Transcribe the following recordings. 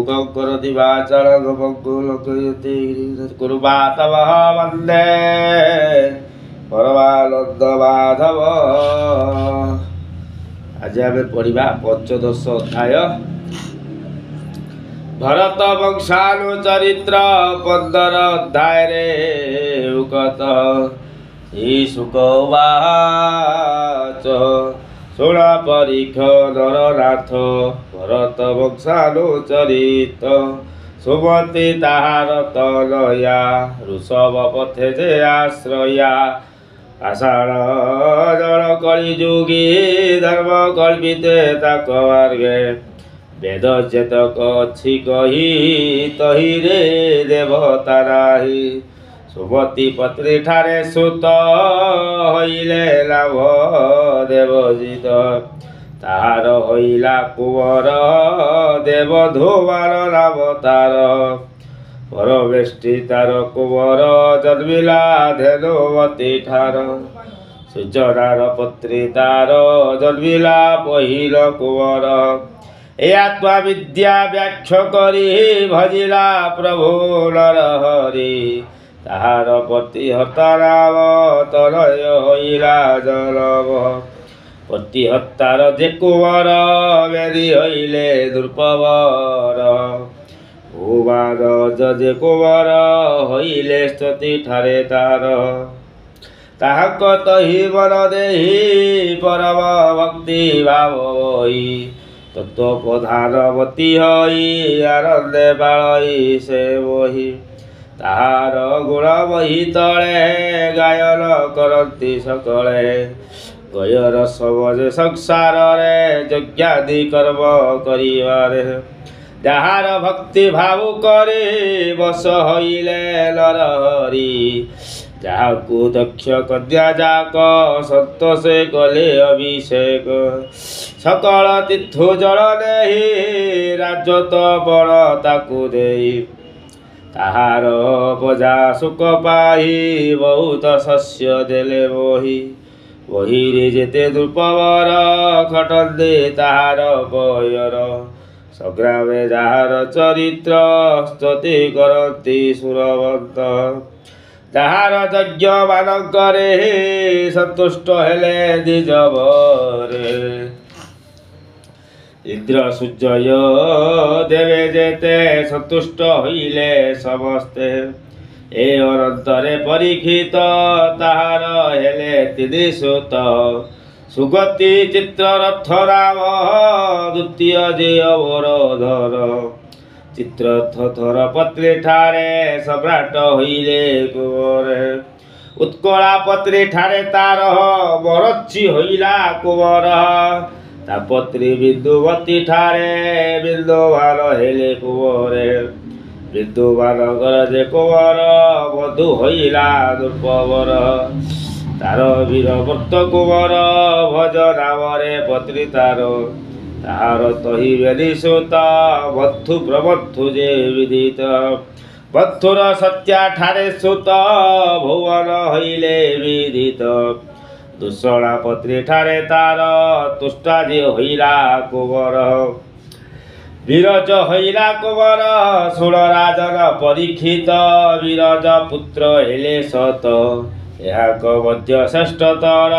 लोकं करोति वाचालं गोपं लोकयति कुरुवातवः वन्दे परमानंद माधव। आज आम पढ़ा पंचदश अध्याय भरत वंशानुचरित्र 15 अध्याय उगत शुक उवाच शुण परीक्ष नरनाथ भरत वंशानुचरित सुमति ताहार तनया ऋषभ पथे जे आश्रया आषाढ़ जल कली जुगी धर्म कल्पिते ताक मार्गे वेद चेतक अच्छी कही तही रे देवता नाही सुमति पत्री ठारे सुत हईले लाभ देवजित ताहार हईला कुंवर देव धोवार लाभ तार परवेष्टि तार कुंवर जन्मिला धेनुमती ठार सूचनार पत्री तार जन्मिला पहिल कुंवर ए आत्मा विद्या व्याख्या करी भजिला प्रभु नरहरि ताहार प्रतिहता राम तनय हईला जलभ प्रतिहतार जे कुंवर वेदी हईले दुर्पवर भूमान जे कुंवर हईले स्तुति ठारे तार ताहाक तही मन देही परम भक्ति भाव होई तत्व प्रधानवती हई आनंदे बाळई से बही ताहार गुण बही तले गायन करती सकले गयर समझ संसार रे यज्ञादि कर्म करिवारे जाहार भक्ति भाव करे बस हईले नरहरि जाहाकू दक्ष कन्या जाक संतोषे कले अभिषेक सकल तीर्थ जल देहि राजत बड़ ताकू देई ताहार बजा सुख पाई बहुत शस्य देले बही बहिरे जेते दुर्पवर खटंदे ताहार बयर संग्रामे जाहार चरित्र स्तुति करती सुरवंत ताहार यज्ञ मानकरे संतुष्ट हेले द्विजवरे इंद्र सूर्य देवे जेते संतुष्ट हईले समस्ते ए अनंतरे परीक्षित ताहार हेले तिनि सुत सुगति चित्ररथ राम द्वितीय जे अवरोधर चित्ररथ थर पत्री ठारे सम्राट हईले कुंवरे उत्कला पत्री ठारे तार बरची हईला कुंवर तापत्री बिंदुवती ठारे बिंदुवान हेले कुंवरे बिंदुवानगर जे कुंवर बधु हईला दुर्पवर तार वीरवर्त कुंवर भज नामरे पत्री तार ताहार तही बेदी सुत बद्धु प्रबद्धु जे विदित बद्धुर सत्या ठारे सुत भुवन हईले विदित दुषणा पत्री ठारे तार तुष्टा जे हईला कुंवर विरज हईला कुंवर सुण राजन परीक्षित विरज पुत्र हेले सत याक मध्य श्रेष्ठतर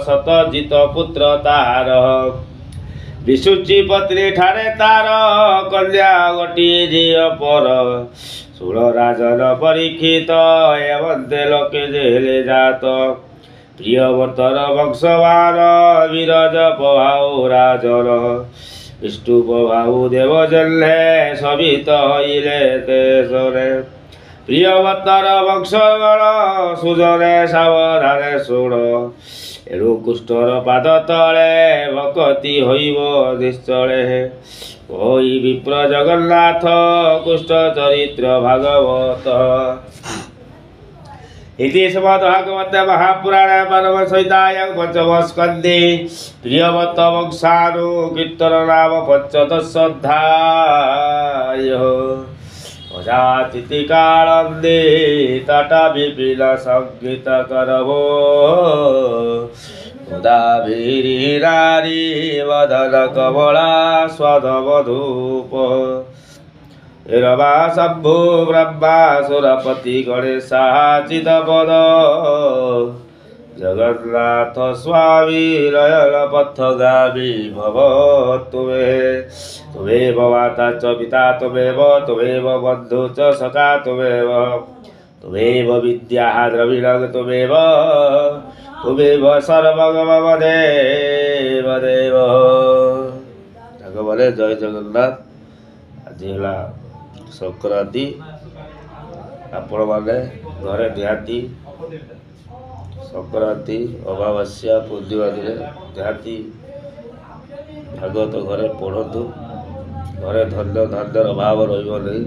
सतजित पुत्र तार विशुचि पत्री ठारे तार कन्या गोटिए जे पर सुण राजन परीक्षित एवंते लोके जे हेले जात प्रियवर्तर वंशवान विरज प्रभाव राजन विष्णु प्रभाव देव जल्ले सवित हईले तेसरे प्रियवर्तर वंशगण सुजने सावधाने शुण एणु कुष्ठर पाद तले भक्ति हईब निश्चले कई विप्र जगन्नाथ कुष्ठ चरित्र भागवत इति श्रीमद्भागवते महापुराणे परम संहितायां पंचम स्कन्धे प्रियव्रत वंशानुकीर्तन नाम पंचदश अध्याय अजातिथि कालंदे तटा विपिन संगीत करवो उदाभिरीरारी वदन कमला स्वधवधूप ରବା ଶମ୍ଭୁ ବ୍ରହ୍ମା ସୁରପତି ଗଣେଶାଚିତ ପଦ ଜଗନ୍ନାଥ ସ୍ୱାମୀ ରୟଲ ପଥଗାମୀ ଭବ ତୁମେ ତୁମେବ ମାତା চ পিতা ତୁମେବ ତୁମେବ ବନ୍ଧୁ চ ସଖା ତୁମେବ ତୁମେବ ବିଦ୍ୟା ଦ୍ରବିଣଂ ତୁମେବ ତୁମେବ ସର୍ବଂ ମମ ଦେବ ଦେବ। ତାଙ୍କ ମାନେ ଜୟ ଜଗନ୍ନାଥ। ଆଜି ହେଲା ସଂକ୍ରାନ୍ତି। ଆପଣମାନେ ଘରେ ନିହାତି ସଂକ୍ରାନ୍ତି ଅମାବାସ୍ୟା ପୂର୍ଣ୍ଣିମା ଦିନେ ନିହାତି ଭାଗବତ ଘରେ ପଢ଼ନ୍ତୁ। ଘରେ ଧନ୍ୟ ଧାନ୍ୟର ଅଭାବ ରହିବ ନାହିଁ।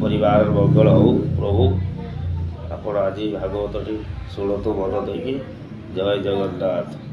ପରିବାର ମଙ୍ଗଳ ହଉ। ପ୍ରଭୁ ଆପଣ ଆଜି ଭାଗବତଟି ଶୁଣନ୍ତୁ ମନ ଦେଇକି। ଜୟ ଜଗନ୍ନାଥ।